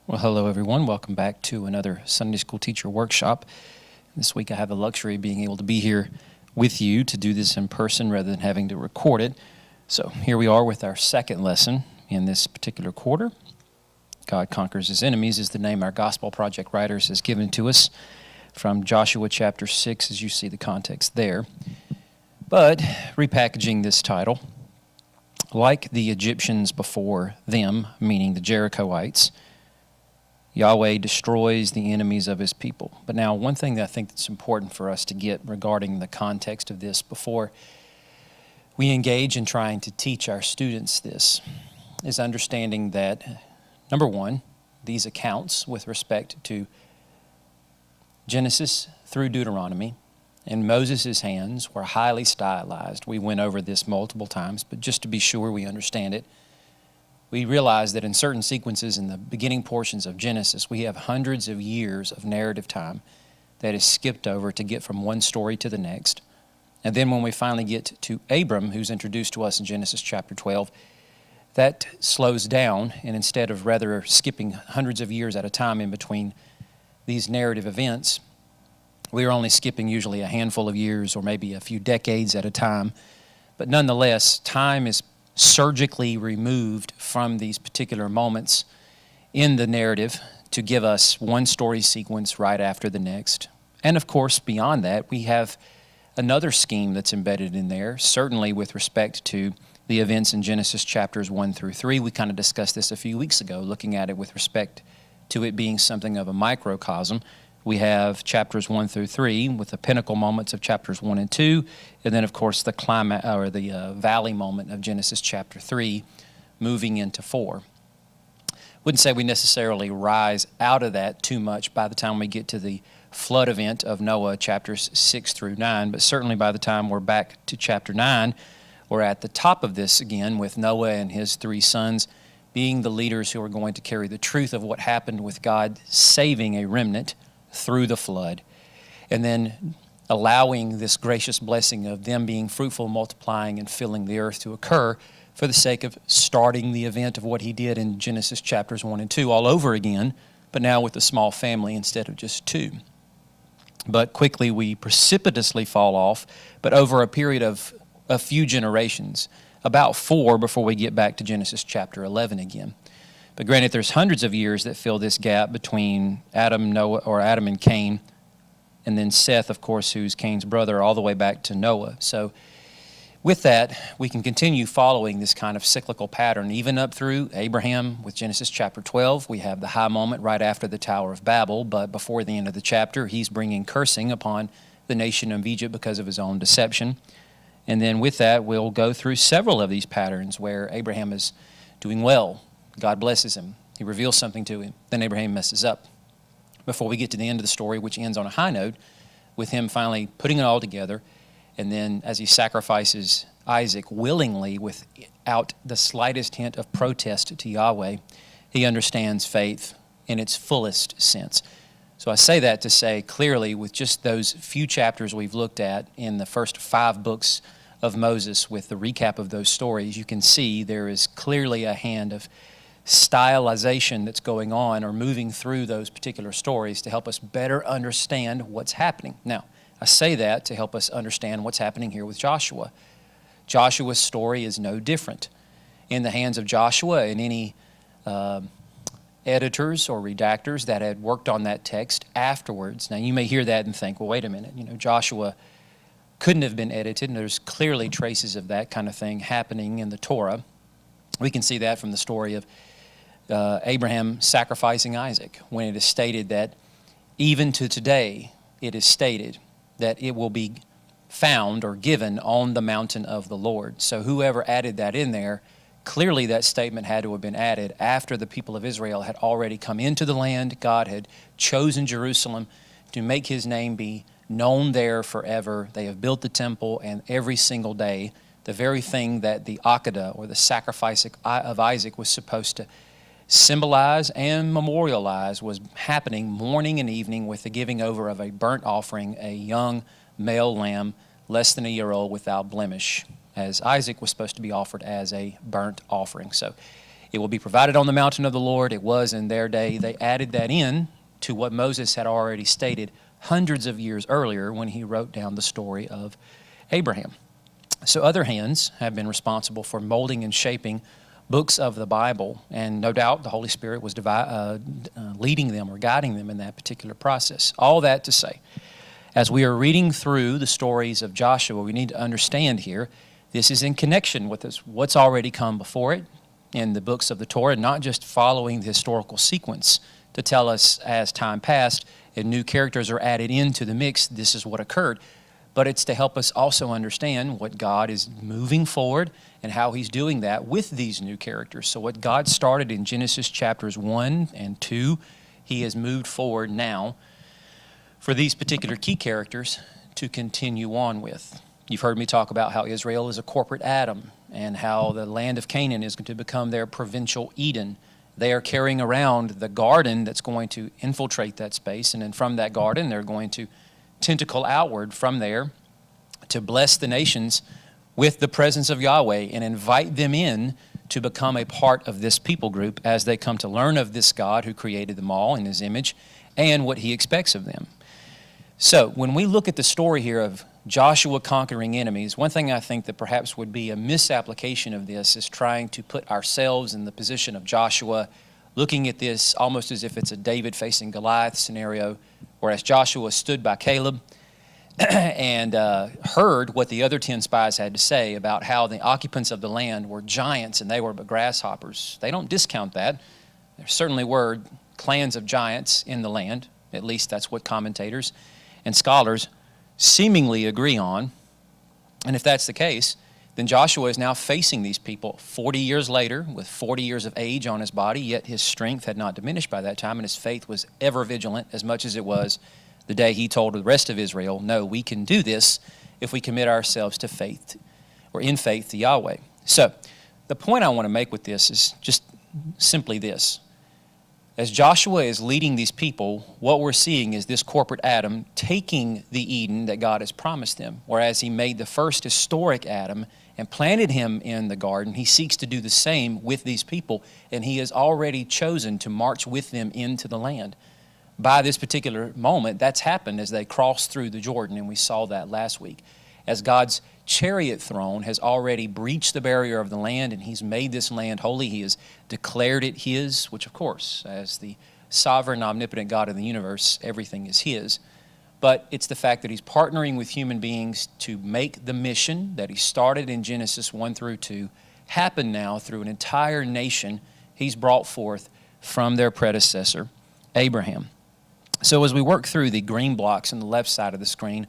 Well, hello everyone. Welcome back to another Sunday School Teacher Workshop. This week I have the luxury of being able to be here with you to do this in person rather than having to record it. So here we are with our second lesson in this particular quarter. God Conquers His Enemies is the name our Gospel Project Writers has given to us from Joshua chapter 6, as you see the context there. But repackaging this title, like the Egyptians before them, meaning the Jerichoites, Yahweh destroys the enemies of His people. But now, one thing that I think that's important for us to get regarding the context of this before we engage in trying to teach our students this is understanding that, number one, these accounts with respect to Genesis through Deuteronomy in Moses' hands were highly stylized. We went over this multiple times, but just to be sure we understand it, we realize that in certain sequences in the beginning portions of Genesis, we have hundreds of years of narrative time that is skipped over to get from one story to the next. And then when we finally get to Abram, who's introduced to us in Genesis chapter 12, that slows down, and instead of rather skipping hundreds of years at a time in between these narrative events, we are only skipping usually a handful of years or maybe a few decades at a time. But nonetheless, time is surgically removed from these particular moments in the narrative to give us one story sequence right after the next. And of course, beyond that, we have another scheme that's embedded in there, certainly with respect to the events in Genesis chapters 1 through 3. We kind of discussed this a few weeks ago, looking at it with respect to it being something of a microcosm. We have chapters 1 through 3 with the pinnacle moments of chapters 1 and 2, and then of course the climax or the valley moment of Genesis chapter 3 moving into 4. Wouldn't say we necessarily rise out of that too much by the time we get to the flood event of Noah chapters 6 through 9, but certainly by the time we're back to chapter 9, we're at the top of this again with Noah and his 3 sons being the leaders who are going to carry the truth of what happened with God saving a remnant through the flood, and then allowing this gracious blessing of them being fruitful, multiplying, and filling the earth to occur for the sake of starting the event of what He did in Genesis chapters 1 and 2 all over again, but now with a small family instead of just 2. But quickly we precipitously fall off, but over a period of a few generations, about 4 before we get back to Genesis chapter 11 again. But granted, there's hundreds of years that fill this gap between Adam and Cain, and then Seth, of course, who's Cain's brother, all the way back to Noah. So with that, we can continue following this kind of cyclical pattern, even up through Abraham with Genesis chapter 12. We have the high moment right after the Tower of Babel, but before the end of the chapter, he's bringing cursing upon the nation of Egypt because of his own deception. And then with that, we'll go through several of these patterns where Abraham is doing well. God blesses him. He reveals something to him. Then Abraham messes up. Before we get to the end of the story, which ends on a high note, with him finally putting it all together, and then as he sacrifices Isaac willingly without the slightest hint of protest to Yahweh, he understands faith in its fullest sense. So I say that to say clearly with just those few chapters we've looked at in the first 5 books of Moses with the recap of those stories, you can see there is clearly a hand of stylization that's going on or moving through those particular stories to help us better understand what's happening. Now, I say that to help us understand what's happening here with Joshua. Joshua's story is no different. In the hands of Joshua and any editors or redactors that had worked on that text afterwards. Now, you may hear that and think, well, wait a minute, Joshua couldn't have been edited, and there's clearly traces of that kind of thing happening in the Torah. We can see that from the story of Abraham sacrificing Isaac, when it is stated that even to today it is stated that it will be found or given on the mountain of the Lord. So whoever added that in there, clearly that statement had to have been added after the people of Israel had already come into the land. God had chosen Jerusalem to make His name be known there forever. They have built the temple, and every single day, the very thing that the Akedah, or the sacrifice of Isaac, was supposed to symbolize and memorialize was happening morning and evening with the giving over of a burnt offering, a young male lamb, less than a year old, without blemish, as Isaac was supposed to be offered as a burnt offering. So It will be provided on the mountain of the Lord. It was in their day. They added that in to what Moses had already stated hundreds of years earlier when he wrote down the story of Abraham. So other hands have been responsible for molding and shaping books of the Bible, and no doubt the Holy Spirit was leading them or guiding them in that particular process. All that to say, as we are reading through the stories of Joshua, we need to understand here, this is in connection with what's already come before it in the books of the Torah, not just following the historical sequence to tell us as time passed and new characters are added into the mix, this is what occurred. But it's to help us also understand what God is moving forward and how he's doing that with these new characters. So what God started in Genesis chapters 1 and 2, he has moved forward now for these particular key characters to continue on with. You've heard me talk about how Israel is a corporate Adam and how the land of Canaan is going to become their provincial Eden. They are carrying around the garden that's going to infiltrate that space, and then from that garden they're going to tentacle outward from there to bless the nations with the presence of Yahweh and invite them in to become a part of this people group as they come to learn of this God who created them all in his image and what he expects of them. So when we look at the story here of Joshua conquering enemies, one thing I think that perhaps would be a misapplication of this is trying to put ourselves in the position of Joshua, looking at this almost as if it's a David facing Goliath scenario, whereas Joshua stood by Caleb and heard what the other 10 spies had to say about how the occupants of the land were giants and they were but grasshoppers. They don't discount that. There certainly were clans of giants in the land. At least that's what commentators and scholars seemingly agree on. And if that's the case, then Joshua is now facing these people 40 years later with 40 years of age on his body, yet his strength had not diminished by that time, and his faith was ever vigilant as much as it was the day he told the rest of Israel, no, we can do this if we commit ourselves to faith, or in faith to Yahweh. So the point I want to make with this is just simply this. As Joshua is leading these people, what we're seeing is this corporate Adam taking the Eden that God has promised them. Whereas he made the first historic Adam and planted him in the garden, he seeks to do the same with these people, and he has already chosen to march with them into the land. By this particular moment, that's happened as they crossed through the Jordan, and we saw that last week. As God's chariot throne has already breached the barrier of the land, and he's made this land holy. He has declared it his, which of course, as the sovereign, omnipotent God of the universe, everything is his. But it's the fact that he's partnering with human beings to make the mission that he started in Genesis 1 through 2 happen now through an entire nation he's brought forth from their predecessor, Abraham. So as we work through the green blocks on the left side of the screen,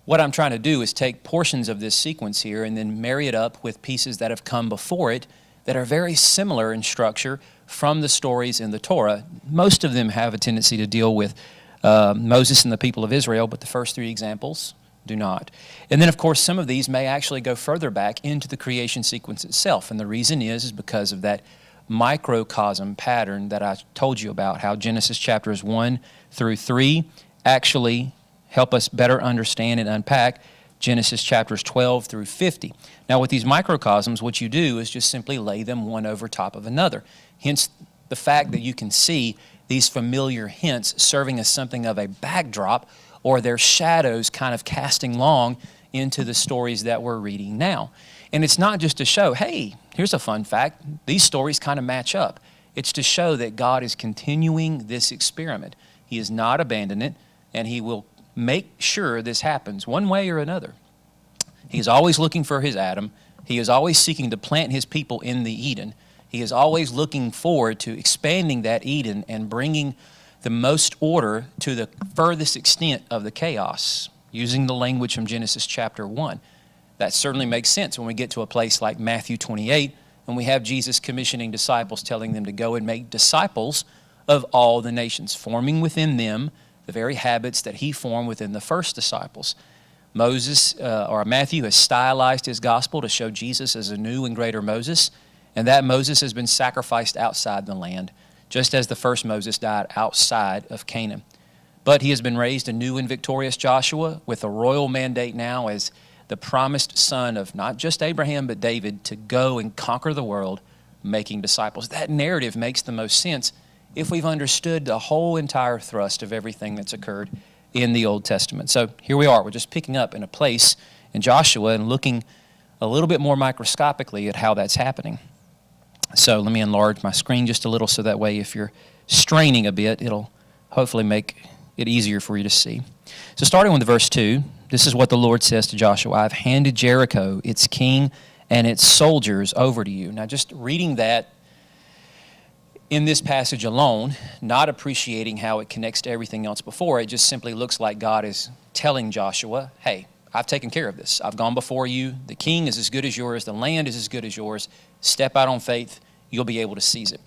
what I'm trying to do is take portions of this sequence here and then marry it up with pieces that have come before it that are very similar in structure from the stories in the Torah. Most of them have a tendency to deal with Moses and the people of Israel, but the first three examples do not. And then, of course, some of these may actually go further back into the creation sequence itself. And the reason is because of that microcosm pattern that I told you about, how Genesis chapters 1 through 3 actually help us better understand and unpack Genesis chapters 12 through 50. Now, with these microcosms, what you do is just simply lay them one over top of another. Hence, the fact that you can see these familiar hints serving as something of a backdrop, or their shadows kind of casting long into the stories that we're reading now. And it's not just to show, hey, here's a fun fact, these stories kind of match up. It's to show that God is continuing this experiment. He has not abandoned it, and he will make sure this happens one way or another. He is always looking for his Adam. He is always seeking to plant his people in the Eden. He is always looking forward to expanding that Eden and bringing the most order to the furthest extent of the chaos, using the language from Genesis chapter 1. That certainly makes sense when we get to a place like Matthew 28, and we have Jesus commissioning disciples, telling them to go and make disciples of all the nations, forming within them the very habits that he formed within the first disciples. Matthew has stylized his gospel to show Jesus as a new and greater Moses, and that Moses has been sacrificed outside the land, just as the first Moses died outside of Canaan. But he has been raised a new and victorious Joshua with a royal mandate now as the promised son of not just Abraham but David to go and conquer the world, making disciples. That narrative makes the most sense if we've understood the whole entire thrust of everything that's occurred in the Old Testament. So here we are. We're just picking up in a place in Joshua and looking a little bit more microscopically at how that's happening. So let me enlarge my screen just a little so that way if you're straining a bit, it'll hopefully make it easier for you to see. So starting with verse 2, this is what the Lord says to Joshua: I've handed Jericho, its king, and its soldiers over to you. Now just reading that in this passage alone, not appreciating how it connects to everything else before, it just simply looks like God is telling Joshua, hey, I've taken care of this. I've gone before you. The king is as good as yours. The land is as good as yours. Step out on faith. You'll be able to seize it.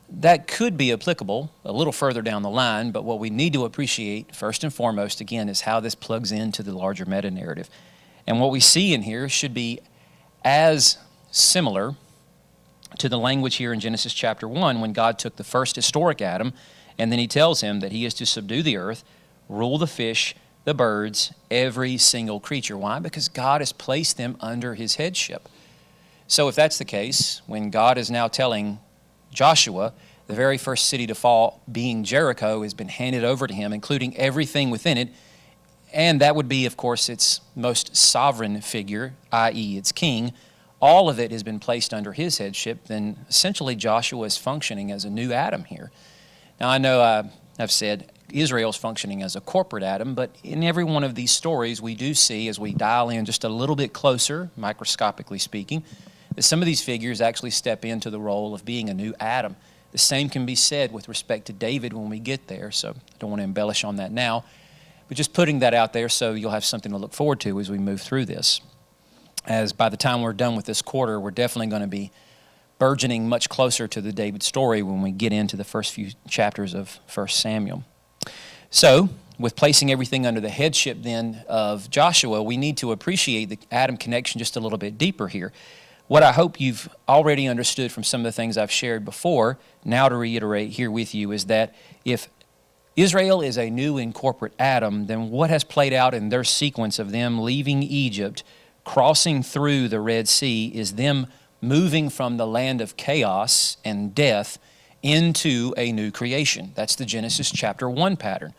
That could be applicable a little further down the line, but what we need to appreciate first and foremost, again, is how this plugs into the larger meta-narrative. And what we see in here should be as similar to the language here in Genesis chapter 1 when God took the first historic Adam and then he tells him that he is to subdue the earth, rule the fish, the birds, every single creature. Why? Because God has placed them under his headship. So if that's the case, when God is now telling Joshua, the very first city to fall, being Jericho, has been handed over to him, including everything within it, and that would be, of course, its most sovereign figure, i.e. its king, all of it has been placed under his headship, then essentially Joshua is functioning as a new Adam here. Now I know I've said Israel's functioning as a corporate Adam, but in every one of these stories we do see, as we dial in just a little bit closer, microscopically speaking, that some of these figures actually step into the role of being a new Adam. The same can be said with respect to David when we get there, so I don't want to embellish on that now, but just putting that out there so you'll have something to look forward to as we move through this. As by the time we're done with this quarter, we're definitely going to be burgeoning much closer to the David story when we get into the first few chapters of 1 Samuel. So, with placing everything under the headship then of Joshua, we need to appreciate the Adam connection just a little bit deeper here. What I hope you've already understood from some of the things I've shared before, now to reiterate here with you, is that if Israel is a new and corporate Adam, then what has played out in their sequence of them leaving Egypt, crossing through the Red Sea, is them moving from the land of chaos and death into a new creation. That's the Genesis chapter 1 pattern,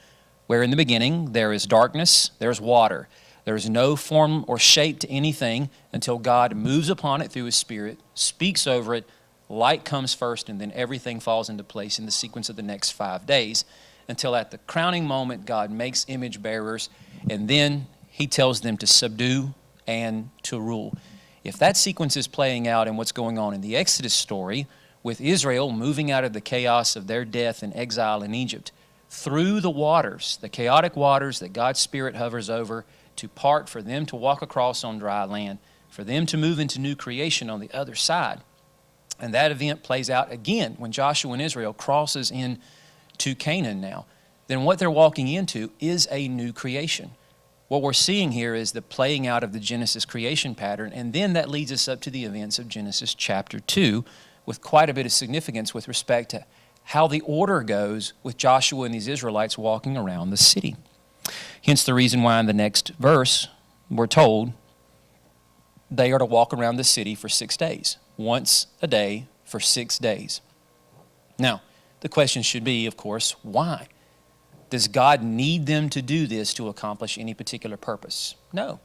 where in the beginning there is darkness, there's water. There is no form or shape to anything until God moves upon it through his Spirit, speaks over it, light comes first, and then everything falls into place in the sequence of the next 5 days, until at the crowning moment God makes image bearers, and then he tells them to subdue and to rule. If that sequence is playing out in what's going on in the Exodus story, with Israel moving out of the chaos of their death and exile in Egypt, through the waters, the chaotic waters that God's Spirit hovers over, to part for them to walk across on dry land, for them to move into new creation on the other side. And that event plays out again when Joshua and Israel crosses into Canaan now. Then what they're walking into is a new creation. What we're seeing here is the playing out of the Genesis creation pattern, and then that leads us up to the events of Genesis chapter 2 with quite a bit of significance with respect to how the order goes with Joshua and these Israelites walking around the city. Hence the reason why in the next verse we're told they are to walk around the city for 6 days, once a day for 6 days. Now, the question should be, of course, why? Does God need them to do this to accomplish any particular purpose? No.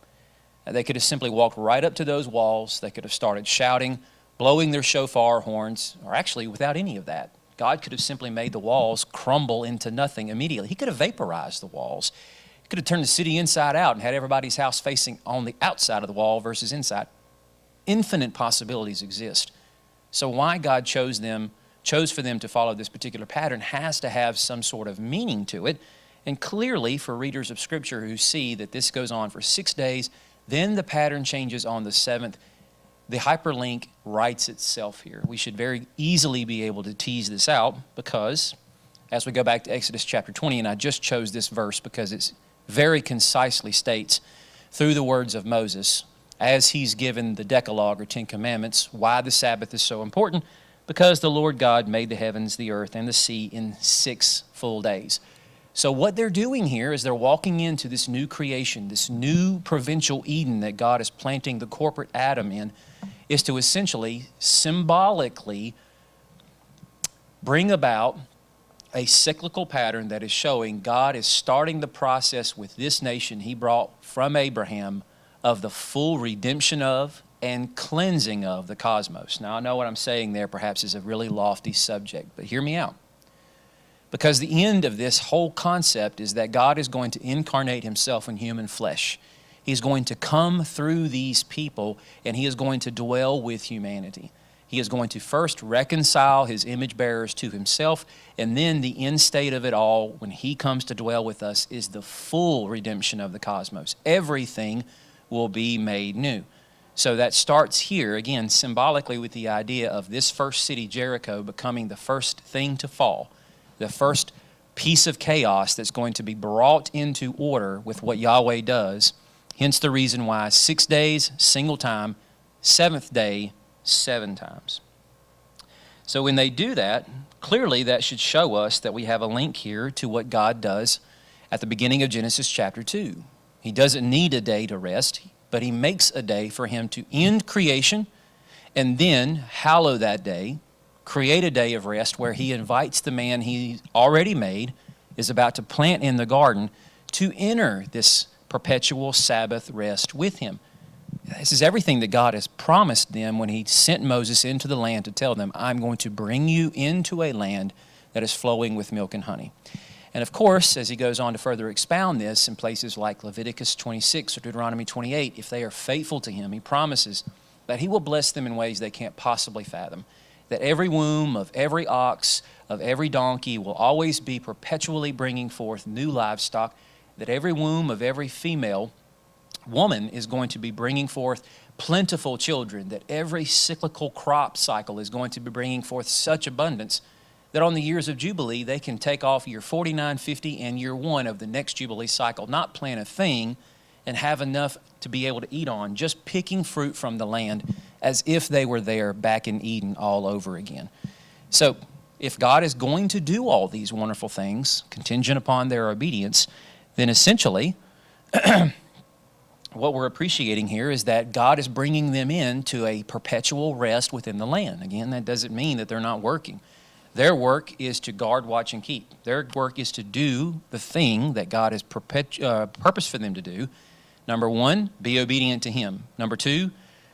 They could have simply walked right up to those walls. They could have started shouting, blowing their shofar horns, or actually without any of that. God could have simply made the walls crumble into nothing immediately. He could have vaporized the walls. He could have turned the city inside out and had everybody's house facing on the outside of the wall versus inside. Infinite possibilities exist. So why God chose for them to follow this particular pattern has to have some sort of meaning to it. And clearly for readers of Scripture who see that this goes on for 6 days, then the pattern changes on the 7th. The hyperlink writes itself here. We should very easily be able to tease this out because as we go back to Exodus chapter 20, and I just chose this verse because it very concisely states through the words of Moses, as he's given the Decalogue or 10 Commandments, why the Sabbath is so important. Because the Lord God made the heavens, the earth, and the sea in 6 full days. So what they're doing here is they're walking into this new creation, this new provincial Eden that God is planting the corporate Adam in. is to essentially, symbolically bring about a cyclical pattern that is showing God is starting the process with this nation he brought from Abraham of the full redemption of and cleansing of the cosmos. Now, I know what I'm saying there perhaps is a really lofty subject, but hear me out. Because the end of this whole concept is that God is going to incarnate himself in human flesh. He's going to come through these people, and he is going to dwell with humanity. He is going to first reconcile his image bearers to himself, and then the end state of it all, when he comes to dwell with us, is the full redemption of the cosmos. Everything will be made new. So that starts here, again, symbolically with the idea of this first city, Jericho, becoming the first thing to fall, the first piece of chaos that's going to be brought into order with what Yahweh does. Hence the reason why 6 days, single time, seventh day, 7 times. So when they do that, clearly that should show us that we have a link here to what God does at the beginning of Genesis chapter 2. He doesn't need a day to rest, but he makes a day for him to end creation and then hallow that day, create a day of rest where he invites the man he already made, is about to plant in the garden, to enter this perpetual Sabbath rest with him. This is everything that God has promised them when he sent Moses into the land to tell them, I'm going to bring you into a land that is flowing with milk and honey. And of course, as he goes on to further expound this in places like Leviticus 26 or Deuteronomy 28, if they are faithful to him, he promises that he will bless them in ways they can't possibly fathom. That every womb of every ox, of every donkey will always be perpetually bringing forth new livestock. That every womb of every female woman is going to be bringing forth plentiful children. That every cyclical crop cycle is going to be bringing forth such abundance that on the years of Jubilee, they can take off year 49, 50, and year 1 of the next Jubilee cycle, not plant a thing, and have enough to be able to eat on, just picking fruit from the land as if they were there back in Eden all over again. So if God is going to do all these wonderful things, contingent upon their obedience, then essentially what we're appreciating here is that God is bringing them into a perpetual rest within the land. Again, that doesn't mean that they're not working. Their work is to guard, watch, and keep. Their work is to do the thing that God has purposed for them to do. Number 1, be obedient to him. Number 2,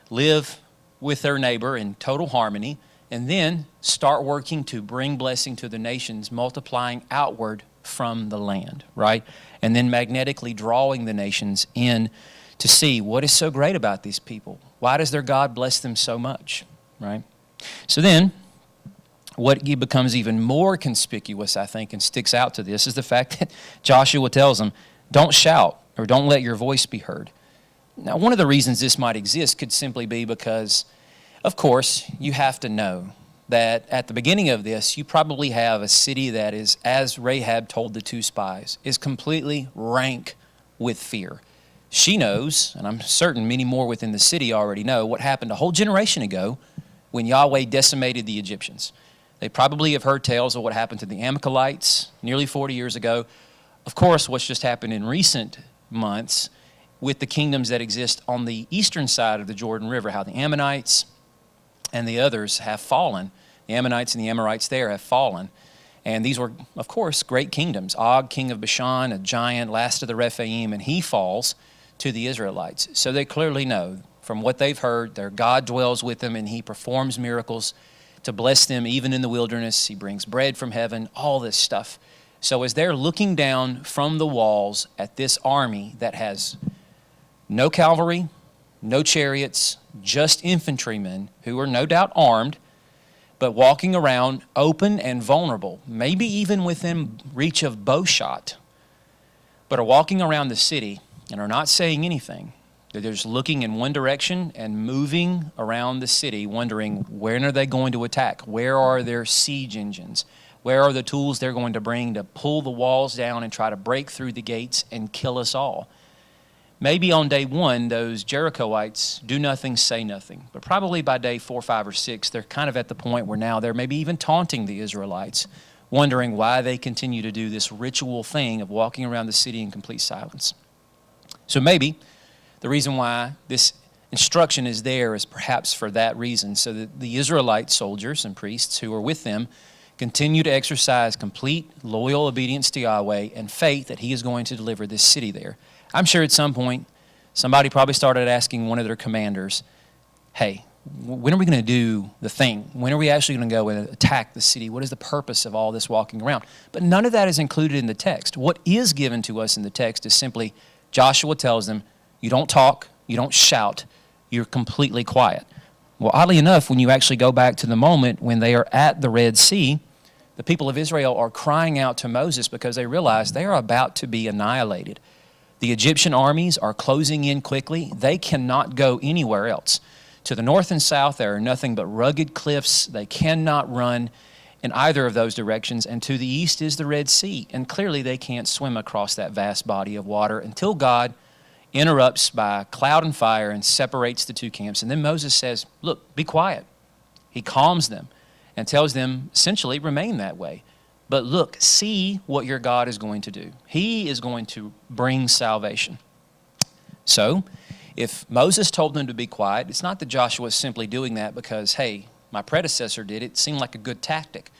live with their neighbor in total harmony. And then start working to bring blessing to the nations, multiplying outward from the land, right? And then magnetically drawing the nations in to see what is so great about these people. Why does their God bless them so much, right? So then, what becomes even more conspicuous, I think, and sticks out to this is the fact that Joshua tells them, don't shout or don't let your voice be heard. Now, one of the reasons this might exist could simply be because, of course, you have to know that at the beginning of this, you probably have a city that is, as Rahab told the 2 spies, is completely rank with fear. She knows, and I'm certain many more within the city already know, what happened a whole generation ago when Yahweh decimated the Egyptians. They probably have heard tales of what happened to the Amalekites nearly 40 years ago. Of course, what's just happened in recent months with the kingdoms that exist on the eastern side of the Jordan River, how the Ammonites and the others have fallen. The Ammonites and the Amorites there have fallen. And these were, of course, great kingdoms. Og, king of Bashan, a giant, last of the Rephaim, and he falls to the Israelites. So they clearly know from what they've heard, their God dwells with them and he performs miracles to bless them even in the wilderness. He brings bread from heaven, all this stuff. So as they're looking down from the walls at this army that has no cavalry, no chariots, just infantrymen who are no doubt armed, but walking around open and vulnerable, maybe even within reach of bow shot, but are walking around the city and are not saying anything. They're just looking in one direction and moving around the city, wondering when are they going to attack? Where are their siege engines? Where are the tools they're going to bring to pull the walls down and try to break through the gates and kill us all? Maybe on day 1, those Jerichoites do nothing, say nothing. But probably by day 4, 5, or 6, they're kind of at the point where now they're maybe even taunting the Israelites, wondering why they continue to do this ritual thing of walking around the city in complete silence. So maybe the reason why this instruction is there is perhaps for that reason, so that the Israelite soldiers and priests who are with them continue to exercise complete, loyal obedience to Yahweh and faith that he is going to deliver this city there. I'm sure at some point, somebody probably started asking one of their commanders, hey, when are we going to do the thing? When are we actually going to go and attack the city? What is the purpose of all this walking around? But none of that is included in the text. What is given to us in the text is simply Joshua tells them, you don't talk, you don't shout, you're completely quiet. Well, oddly enough, when you actually go back to the moment when they are at the Red Sea, the people of Israel are crying out to Moses because they realize they are about to be annihilated. The Egyptian armies are closing in quickly. They cannot go anywhere else. To the north and south, there are nothing but rugged cliffs. They cannot run in either of those directions. And to the east is the Red Sea. And clearly they can't swim across that vast body of water until God interrupts by cloud and fire and separates the two camps. And then Moses says, look, be quiet. He calms them and tells them essentially remain that way. But look, see what your God is going to do. He is going to bring salvation. So if Moses told them to be quiet, it's not that Joshua is simply doing that because, hey, my predecessor did it. It seemed like a good tactic.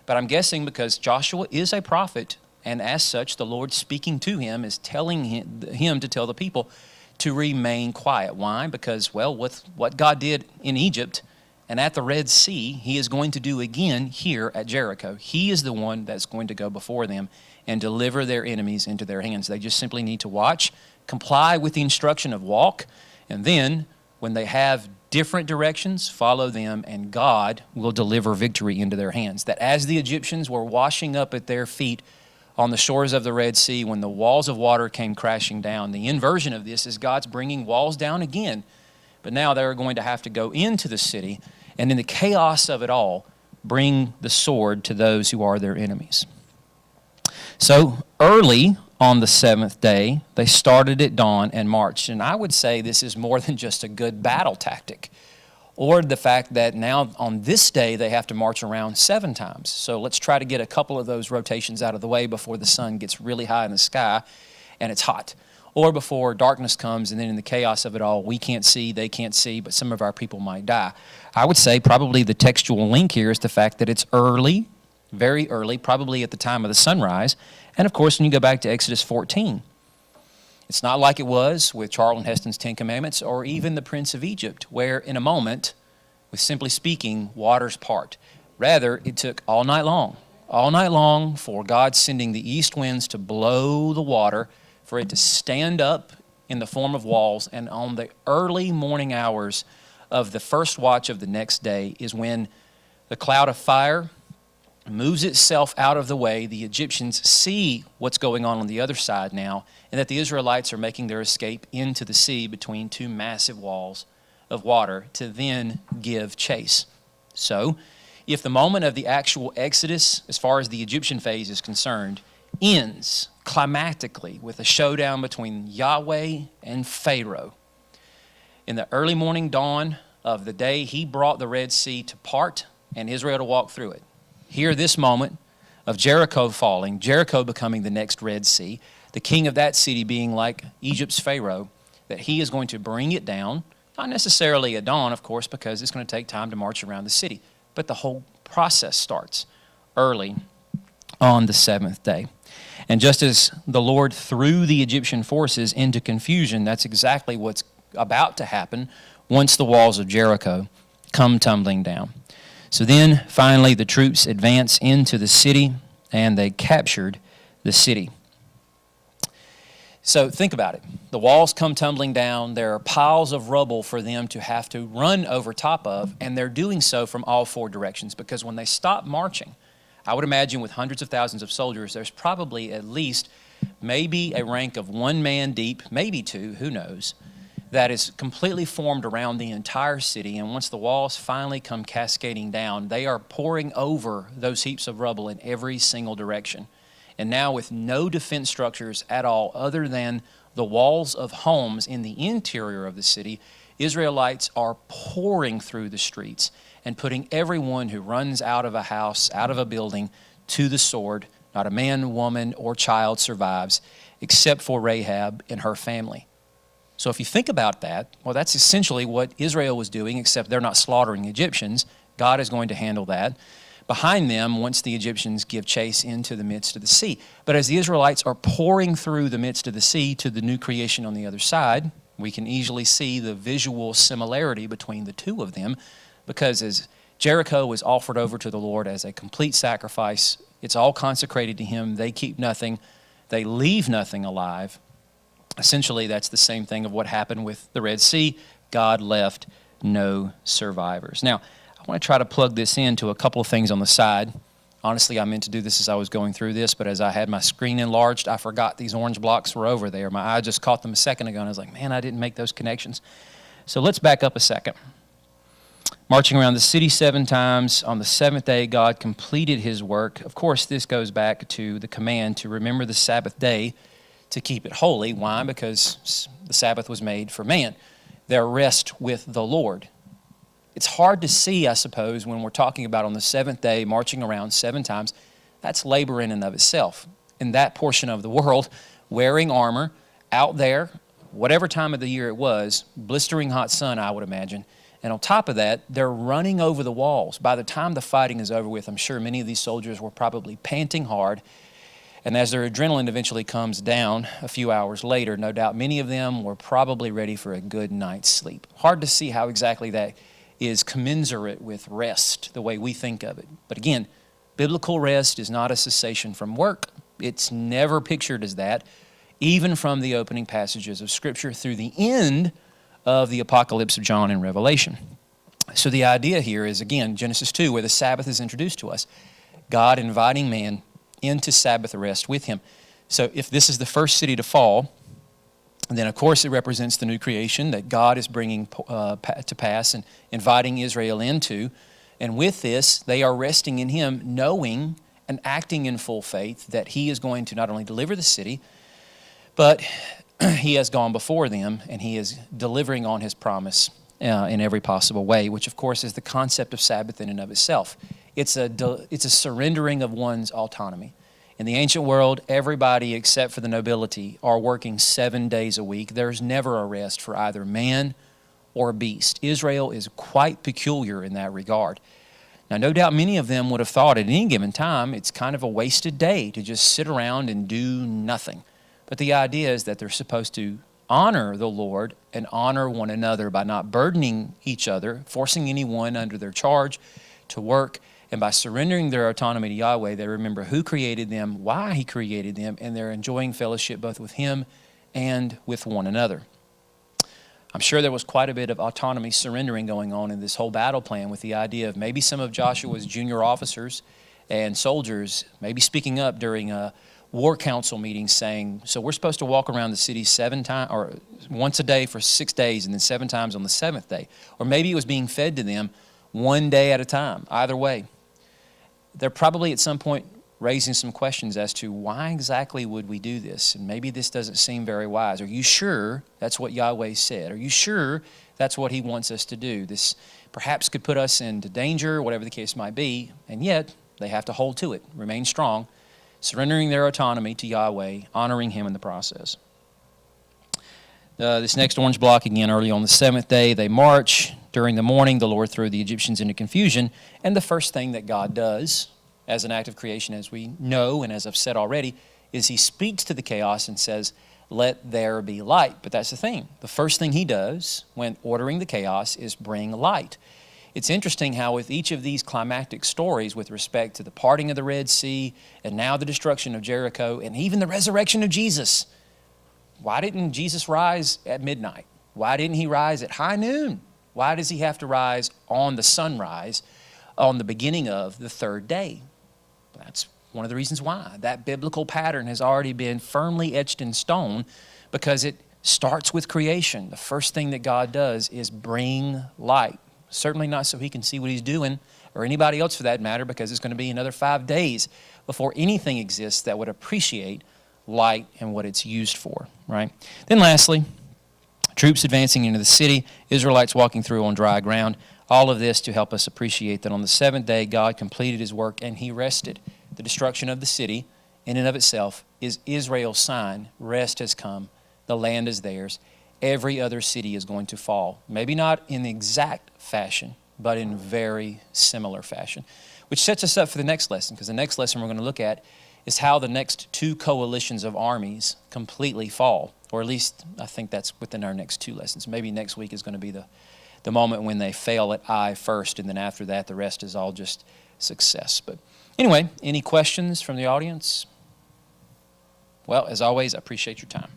But I'm guessing because Joshua is a prophet, and as such, the Lord speaking to him is telling him to tell the people to remain quiet. Why? Because, well, with what God did in Egypt and at the Red Sea, he is going to do again here at Jericho. He is the one that's going to go before them and deliver their enemies into their hands. They just simply need to watch, comply with the instruction of walk, and then when they have different directions, follow them, and God will deliver victory into their hands. That as the Egyptians were washing up at their feet on the shores of the Red Sea, when the walls of water came crashing down, the inversion of this is God's bringing walls down again. But now they're going to have to go into the city, and in the chaos of it all, bring the sword to those who are their enemies. So early on the seventh day, they started at dawn and marched. And I would say this is more than just a good battle tactic, or the fact that now on this day they have to march around 7 times. So let's try to get a couple of those rotations out of the way before the sun gets really high in the sky and it's hot, or before darkness comes and then in the chaos of it all, we can't see, they can't see, but some of our people might die. I would say probably the textual link here is the fact that it's early, very early, probably at the time of the sunrise. And of course, when you go back to Exodus 14, it's not like it was with Charlton Heston's 10 Commandments or even the Prince of Egypt, where in a moment, with simply speaking, waters part. Rather, it took all night long for God sending the east winds to blow the water, for it to stand up in the form of walls, and on the early morning hours of the first watch of the next day is when the cloud of fire moves itself out of the way. The Egyptians see what's going on the other side now, and that the Israelites are making their escape into the sea between 2 massive walls of water to then give chase. So, if the moment of the actual exodus, as far as the Egyptian phase is concerned, ends climactically with a showdown between Yahweh and Pharaoh, in the early morning dawn of the day he brought the Red Sea to part and Israel to walk through it, here, this moment of Jericho falling, Jericho becoming the next Red Sea, the king of that city being like Egypt's Pharaoh, that he is going to bring it down, not necessarily at dawn, of course, because it's going to take time to march around the city, but the whole process starts early on the 7th day. And just as the Lord threw the Egyptian forces into confusion, that's exactly what's about to happen once the walls of Jericho come tumbling down. So then, finally, the troops advance into the city, and they captured the city. So think about it. The walls come tumbling down. There are piles of rubble for them to have to run over top of, and they're doing so from all 4 directions, because when they stop marching, I would imagine with hundreds of thousands of soldiers, there's probably at least maybe a rank of 1 man deep, maybe 2, who knows, that is completely formed around the entire city. And once the walls finally come cascading down, they are pouring over those heaps of rubble in every single direction. And now with no defense structures at all other than the walls of homes in the interior of the city, Israelites are pouring through the streets and putting everyone who runs out of a house, out of a building, to the sword. Not a man, woman, or child survives, except for Rahab and her family. So if you think about that, well, that's essentially what Israel was doing, except they're not slaughtering Egyptians. God is going to handle that behind them once the Egyptians give chase into the midst of the sea. But as the Israelites are pouring through the midst of the sea to the new creation on the other side, we can easily see the visual similarity between the two of them, because as Jericho was offered over to the Lord as a complete sacrifice, it's all consecrated to him. They keep nothing. They leave nothing alive. Essentially, that's the same thing of what happened with the Red Sea. God left no survivors. Now, I want to try to plug this into a couple of things on the side. Honestly, I meant to do this as I was going through this, but as I had my screen enlarged, I forgot these orange blocks were over there. My eye just caught them a second ago, and I was like, man, I didn't make those connections. So let's back up a second. Marching around the city 7 times. On the 7th day, God completed his work. Of course, this goes back to the command to remember the Sabbath day to keep it holy. Why? Because the Sabbath was made for man. Their rest with the Lord. It's hard to see, I suppose, when we're talking about on the 7th day, marching around 7 times. That's labor in and of itself. In that portion of the world, wearing armor, out there, whatever time of the year it was, blistering hot sun, I would imagine. And on top of that, they're running over the walls. By the time the fighting is over with, I'm sure many of these soldiers were probably panting hard. And as their adrenaline eventually comes down a few hours later, no doubt many of them were probably ready for a good night's sleep. Hard to see how exactly that is commensurate with rest, the way we think of it. But again, biblical rest is not a cessation from work. It's never pictured as that, even from the opening passages of Scripture through the end of the Apocalypse of John and Revelation. So the idea here is, again, Genesis 2, where the Sabbath is introduced to us. God inviting man into Sabbath rest with him. So if this is the first city to fall, then of course it represents the new creation that God is bringing to pass and inviting Israel into. And with this, they are resting in him, knowing and acting in full faith that he is going to not only deliver the city, but he has gone before them and he is delivering on his promise in every possible way, which of course is the concept of Sabbath in and of itself. It's a surrendering of one's autonomy. In the ancient world, everybody except for the nobility are working 7 days a week. There's never a rest for either man or beast. Israel is quite peculiar in that regard. Now, no doubt many of them would have thought at any given time it's kind of a wasted day to just sit around and do nothing. But the idea is that they're supposed to honor the Lord and honor one another by not burdening each other, forcing anyone under their charge to work. And by surrendering their autonomy to Yahweh, they remember who created them, why he created them, and they're enjoying fellowship both with him and with one another. I'm sure there was quite a bit of autonomy surrendering going on in this whole battle plan, with the idea of maybe some of Joshua's junior officers and soldiers maybe speaking up during a war council meeting saying, so we're supposed to walk around the city 7 times, or once a day for 6 days, and then 7 times on the 7th day. Or maybe it was being fed to them 1 day at a time. Either way, they're probably at some point raising some questions as to why exactly would we do this? And maybe this doesn't seem very wise. Are you sure that's what Yahweh said? Are you sure that's what he wants us to do? This perhaps could put us into danger, whatever the case might be, and yet they have to hold to it, remain strong, surrendering their autonomy to Yahweh, honoring him in the process. This next orange block, again, early on the 7th day, they march. During the morning, the Lord threw the Egyptians into confusion. And the first thing that God does as an act of creation, as we know, and as I've said already, is he speaks to the chaos and says, let there be light. But that's the thing. The first thing he does when ordering the chaos is bring light. It's interesting how with each of these climactic stories with respect to the parting of the Red Sea and now the destruction of Jericho and even the resurrection of Jesus, why didn't Jesus rise at midnight? Why didn't he rise at high noon? Why does he have to rise on the sunrise on the beginning of the 3rd day? That's one of the reasons why. That biblical pattern has already been firmly etched in stone because it starts with creation. The first thing that God does is bring light. Certainly not so he can see what he's doing, or anybody else for that matter, because it's going to be another 5 days before anything exists that would appreciate light and what it's used for, right? Then lastly, troops advancing into the city, Israelites walking through on dry ground. All of this to help us appreciate that on the 7th day, God completed his work and he rested. The destruction of the city in and of itself is Israel's sign. Rest has come. The land is theirs. every other city is going to fall. Maybe not in the exact fashion, but in very similar fashion. Which sets us up for the next lesson, because the next lesson we're going to look at is how the next two coalitions of armies completely fall. Or at least I think that's within our next two lessons. Maybe next week is going to be the moment when they fail at Ai first, and then after that the rest is all just success. But anyway, any questions from the audience? Well, as always, I appreciate your time.